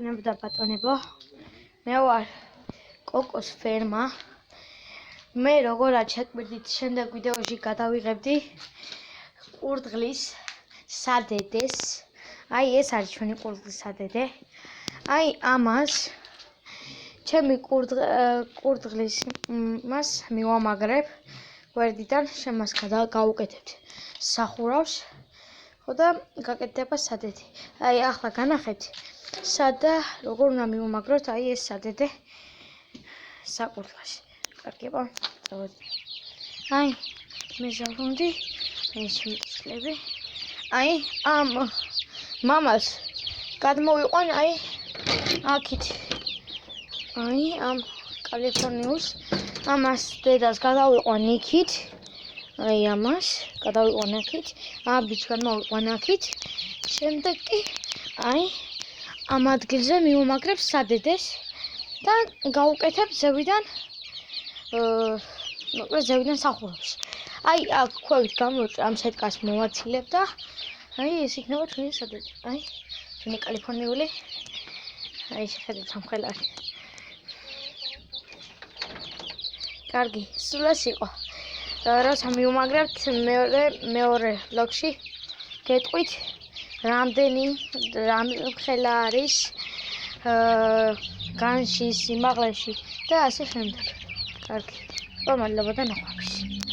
ბატონებო და ბატონებო, მე ვარ კოკოს ფერმა. მე როგორად ჩაკვირდით შემდეგ ვიდეოში გადავიღებდი ყურდღლის სადედეს. აი ეს არის ჩვენი ყურდღლის სადედე. აი ამას ჩემი ყურდღლის მას მივამაგრებ გვერდიდან, შემას გავუკეთებთ სახურავს. ხო და გაკეთდება სადედი. აი ახლა განახეთ სადა როგორ უნდა მივამაგროთ აი ეს სადედე საკურდღელში. კარგია? აი მე ზავუნდი ეს შემწლები. აი ამ მამას გადმოვიყვან აი აქეთ. აი ამ კალიფორნიულს ამას დედას გადავიყვან იქით. აი ამას გადავიყვან აქეთ. ამ ბიჭს გადმოვიყვან აქეთ. შემდეგ კი აი ამ ადგილზე მივამაგრებ სადედეს და გავუკეთებ ზევიდან ზევიდან სახურავს. აი აქ ქვევით გამოვჭრ ამ სეტკას მოვაცილებ და აი ეს იქნება ჩვენი სადედი. აი ჩვენი კალიფორნიული. აი შეხედეთ სამხელარი. კარგი, სულ ეს იყო. როცა მივამაგრებთ მეორე ბლოგში გეტყვით რამდენი ხელა არის განში, სიმაღლეში და ასე შემდეგ. კარგი. მადლობა და ნახვამდის.